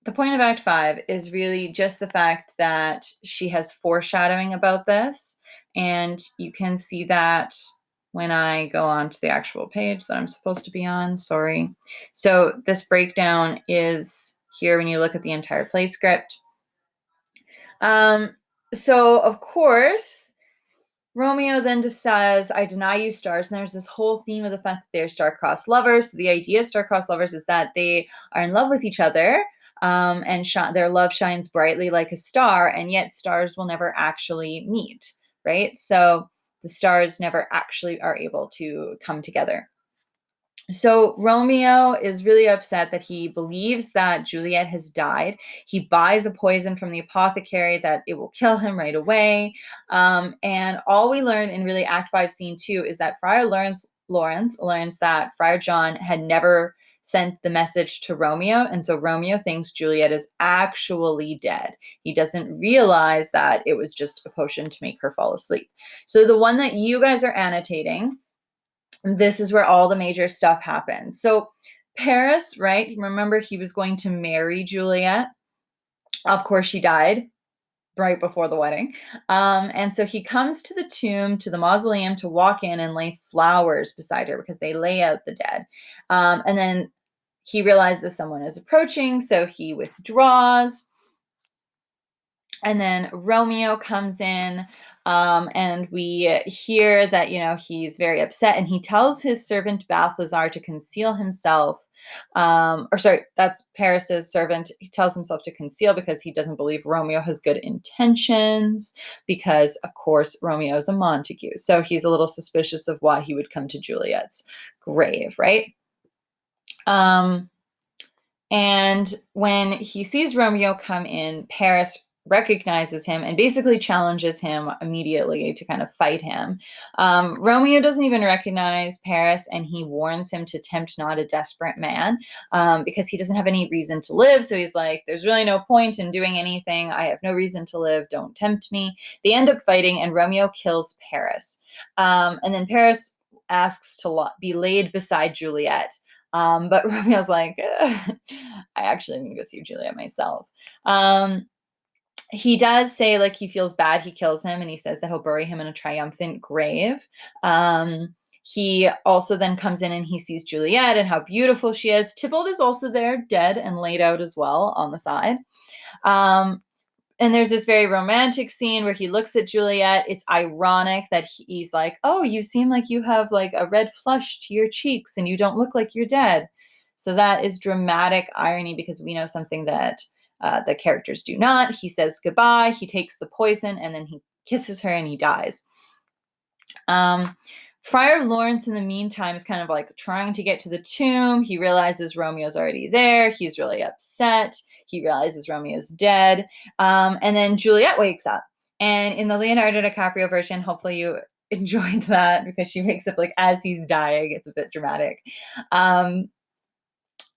the point of Act 5 is really just the fact that she has foreshadowing about this, and you can see that when I go on to the actual page that I'm supposed to be on. Sorry. So this breakdown is here when you look at the entire play script. So of course, Romeo then just says, I deny you stars. And there's this whole theme of the fact that they're star-crossed lovers. So the idea of star-crossed lovers is that they are in love with each other, and their love shines brightly like a star, and yet stars will never actually meet, right? So the stars never actually are able to come together. So Romeo is really upset that he believes that Juliet has died. He buys a poison from the apothecary that it will kill him right away. And all we learn in really Act 5, Scene 2 is that Friar Lawrence learns that Friar John had never sent the message to Romeo. And so Romeo thinks Juliet is actually dead. He doesn't realize that it was just a potion to make her fall asleep. So the one that you guys are annotating, this is where all the major stuff happens. So Paris, right? Remember, he was going to marry Juliet. Of course, she died right before the wedding. And so he comes to the tomb, to the mausoleum, to walk in and lay flowers beside her because they lay out the dead. And then he realizes someone is approaching, so he withdraws. And then Romeo comes in, and we hear that, he's very upset, and he tells his servant Balthazar to conceal himself. Or sorry, that's Paris's servant. He tells himself to conceal because he doesn't believe Romeo has good intentions, because, of course, Romeo is a Montague. So he's a little suspicious of why he would come to Juliet's grave, right? And when he sees Romeo come in, Paris recognizes him and basically challenges him immediately to kind of fight him. Romeo doesn't even recognize Paris, and he warns him to tempt not a desperate man, because he doesn't have any reason to live. So he's like, there's really no point in doing anything. I have no reason to live. Don't tempt me. They end up fighting, and Romeo kills Paris. And then Paris asks to be laid beside Juliet. But Romeo's like, I actually need to go see Juliet myself. He does say, like, he feels bad he kills him, and he says that he'll bury him in a triumphant grave. He also then comes in and he sees Juliet and how beautiful she is. Tybalt is also there, dead and laid out as well on the side. And there's this very romantic scene where he looks at Juliet. It's ironic that he's like, oh, you seem like you have like a red flush to your cheeks and you don't look like you're dead. So that is dramatic irony, because we know something that the characters do not. He says goodbye, he takes the poison, and then he kisses her and he dies. Friar Lawrence, in the meantime, is kind of like trying to get to the tomb. He realizes Romeo's already there. He's really upset. He realizes Romeo's dead. And then Juliet wakes up. And in the Leonardo DiCaprio version, hopefully you enjoyed that, because she wakes up like as he's dying. It's a bit dramatic.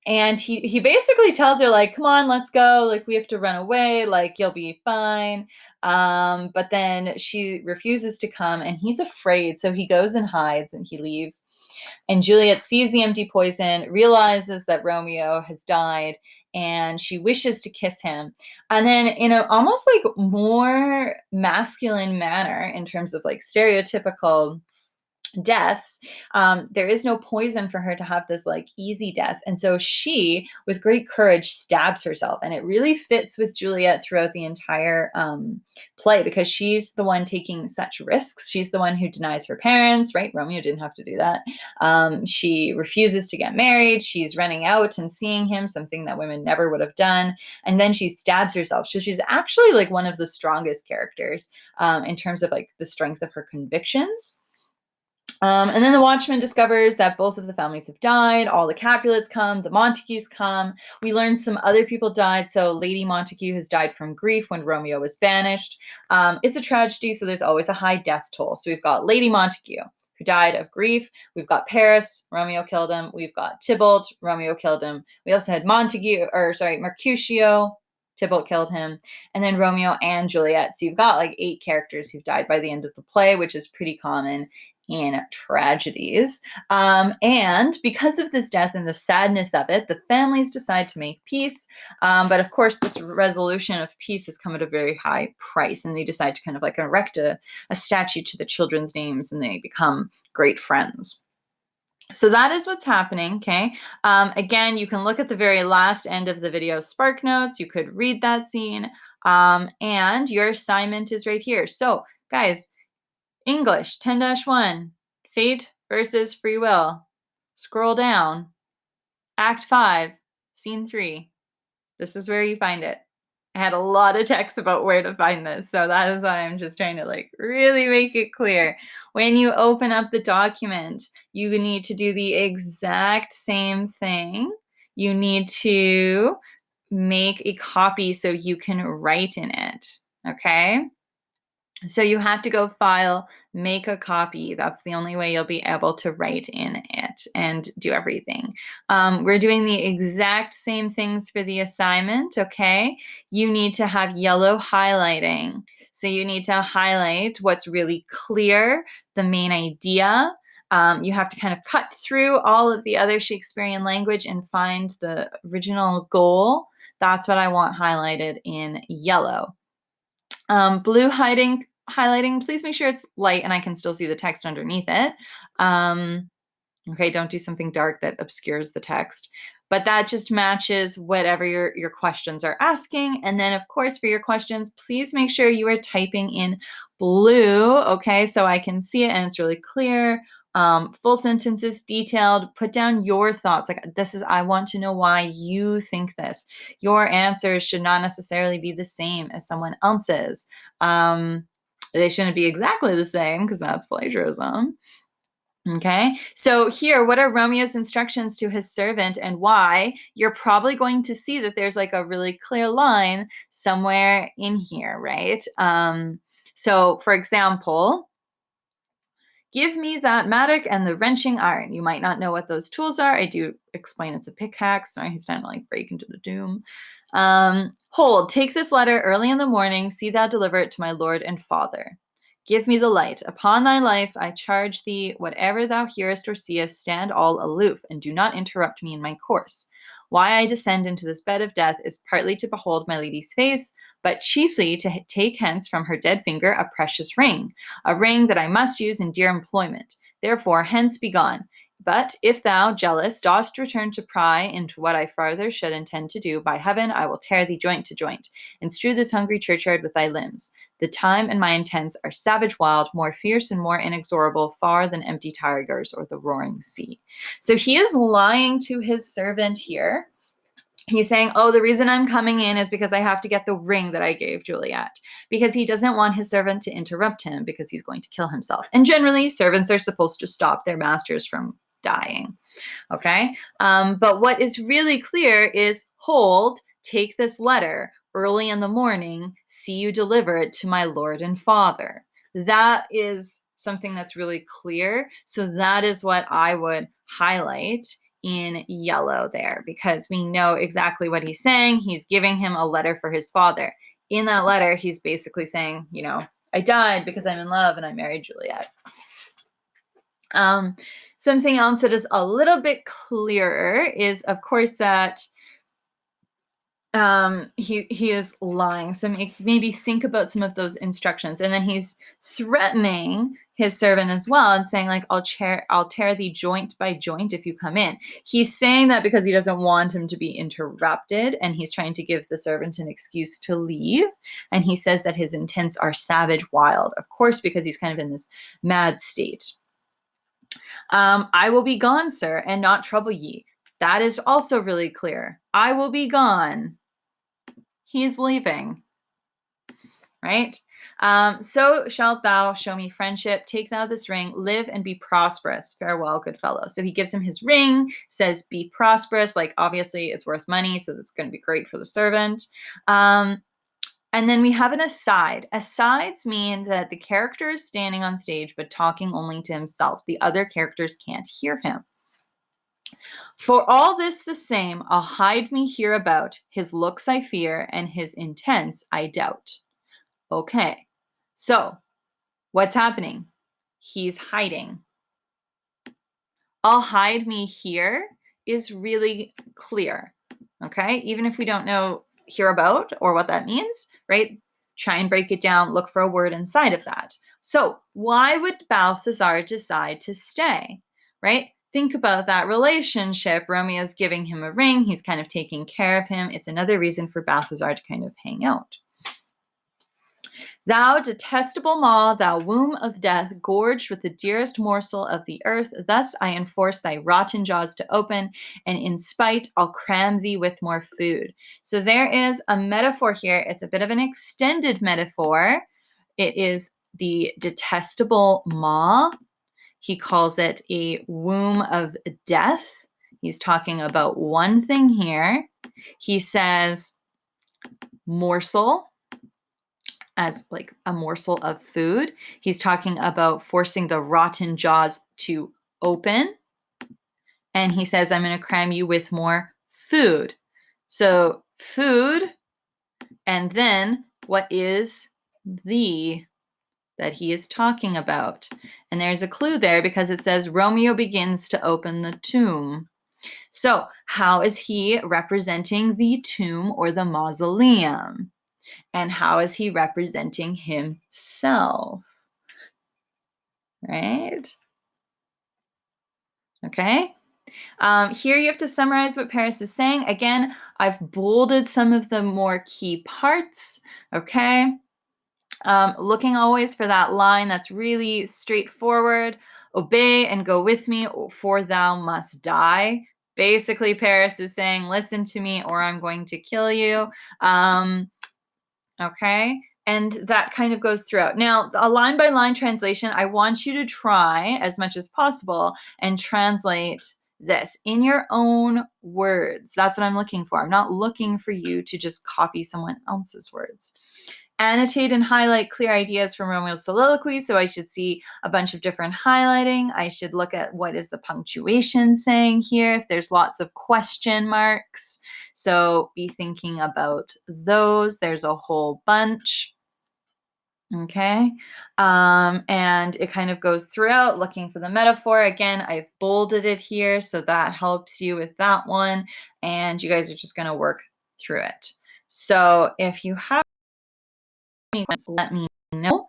And he basically tells her, like, come on, let's go. Like, we have to run away. Like, you'll be fine. But then she refuses to come, and he's afraid. So he goes and hides, and he leaves. And Juliet sees the empty poison, realizes that Romeo has died, and she wishes to kiss him. And then in a almost like more masculine manner, in terms of like stereotypical deaths, there is no poison for her to have this like easy death. And so she, with great courage, stabs herself. And it really fits with Juliet throughout the entire play, because she's the one taking such risks. She's the one who denies her parents, right? Romeo didn't have to do that. She refuses to get married. She's running out and seeing him, something that women never would have done. And then she stabs herself. So she's actually like one of the strongest characters in terms of like the strength of her convictions. And then the Watchman discovers that both of the families have died. All the Capulets come, the Montagues come. We learn some other people died. So Lady Montague has died from grief when Romeo was banished. It's a tragedy, so there's always a high death toll. So we've got Lady Montague, who died of grief. We've got Paris, Romeo killed him. We've got Tybalt, Romeo killed him. We also had Mercutio, Tybalt killed him, and then Romeo and Juliet. So you've got like 8 characters who've died by the end of the play, which is pretty common in tragedies. And because of this death and the sadness of it, the families decide to make peace. But of course, this resolution of peace has come at a very high price, and they decide to kind of like erect a statue to the children's names, and they become great friends. So that is what's happening, okay? Again, you can look at the very last end of the video Spark Notes. You could read that scene, and your assignment is right here. So, guys, English 10-1, Fate versus Free Will. Scroll down. Act 5, Scene 3. This is where you find it. I had a lot of text about where to find this, so that is why I'm just trying to like really make it clear. When you open up the document, you need to do the exact same thing. You need to make a copy so you can write in it, okay? So you have to go file, make a copy. That's the only way you'll be able to write in it and do everything. We're doing the exact same things for the assignment, okay? You need to have yellow highlighting. So you need to highlight what's really clear, the main idea. You have to kind of cut through all of the other Shakespearean language and find the original goal. That's what I want highlighted in yellow. Blue highlighting, please make sure it's light and I can still see the text underneath it. Okay, don't do something dark that obscures the text. But that just matches whatever your questions are asking. And then, of course, for your questions, please make sure you are typing in blue, okay, so I can see it and it's really clear. Full sentences, detailed, put down your thoughts. Like, I want to know why you think this. Your answers should not necessarily be the same as someone else's. They shouldn't be exactly the same because that's plagiarism. Okay, so here, what are Romeo's instructions to his servant and why? You're probably going to see that there's like a really clear line somewhere in here, right? So, for example, give me that mattock and the wrenching iron. You might not know what those tools are. I do explain it's a pickaxe. So he's trying to like break into the doom. Hold, take this letter early in the morning. See thou deliver it to my lord and father. Give me the light. Upon thy life, I charge thee, whatever thou hearest or seest, stand all aloof, and do not interrupt me in my course. Why I descend into this bed of death is partly to behold my lady's face, but chiefly to take hence from her dead finger a precious ring, a ring that I must use in dear employment. Therefore, hence be gone. But if thou, jealous, dost return to pry into what I farther should intend to do, by heaven, I will tear thee joint to joint, and strew this hungry churchyard with thy limbs. The time and my intents are savage wild, more fierce and more inexorable far than empty tigers or the roaring sea. So he is lying to his servant here. He's saying, oh, the reason I'm coming in is because I have to get the ring that I gave Juliet, because he doesn't want his servant to interrupt him because he's going to kill himself. And generally, servants are supposed to stop their masters from dying. Okay. But what is really clear is, hold, take this letter early in the morning, see you deliver it to my lord and father. That is something that's really clear. So that is what I would highlight in yellow there, because we know exactly what he's saying. He's giving him a letter for his father. In that letter, he's basically saying, you know, I died because I'm in love and I married Juliet. Something else that is a little bit clearer is, of course, that he is lying. So maybe think about some of those instructions. And then he's threatening his servant as well and saying, like, I'll tear thee joint by joint if you come in. He's saying that because he doesn't want him to be interrupted, and he's trying to give the servant an excuse to leave. And he says that his intents are savage wild, of course, because he's kind of in this mad state. I will be gone, sir, and not trouble ye. That is also really clear. I will be gone. He's leaving, right? So shalt thou show me friendship. Take thou this ring, live and be prosperous. Farewell, good fellow. So he gives him his ring, says, be prosperous. Like, obviously, it's worth money, so that's going to be great for the servant. And then we have an aside. Asides mean that the character is standing on stage but talking only to himself. The other characters can't hear him. For all this the same, I'll hide me hereabout. His looks I fear, and his intents I doubt. Okay, so what's happening? he's hiding. I'll hide me here is really clear, okay? Even if we don't know hereabout or what that means, right? Try and break it down, look for a word inside of that. So why would Balthazar decide to stay, right? Think about that relationship. Romeo's giving him a ring. He's kind of taking care of him. It's another reason for Balthazar to kind of hang out. Thou detestable maw, thou womb of death, gorged with the dearest morsel of the earth, thus I enforce thy rotten jaws to open, and in spite I'll cram thee with more food. So there is a metaphor here. It's a bit of an extended metaphor. It is the detestable maw. He calls it a womb of death. He's talking about one thing here. He says morsel, as like a morsel of food. He's talking about forcing the rotten jaws to open. And he says, I'm going to cram you with more food. So food, and then what is the that he is talking about? And there's a clue there because it says Romeo begins to open the tomb. So how is he representing the tomb or the mausoleum? And how is he representing himself? Right? Okay. Here you have to summarize what Paris is saying. Again, I've bolded some of the more key parts. Okay. Looking always for that line that's really straightforward. Obey and go with me, for thou must die. Basically, Paris is saying, listen to me or I'm going to kill you. Okay. And that kind of goes throughout. Now, a line by line translation, I want you to try as much as possible and translate this in your own words. That's what I'm looking for. I'm not looking for you to just copy someone else's words. Annotate and highlight clear ideas from Romeo's soliloquy. So I should see a bunch of different highlighting. I should look at what is the punctuation saying here, if there's lots of question marks. So be thinking about those. There's a whole bunch. Okay. And it kind of goes throughout looking for the metaphor. Again, I've bolded it here, so that helps you with that one. And you guys are just going to work through it. So if you have any questions, let me know.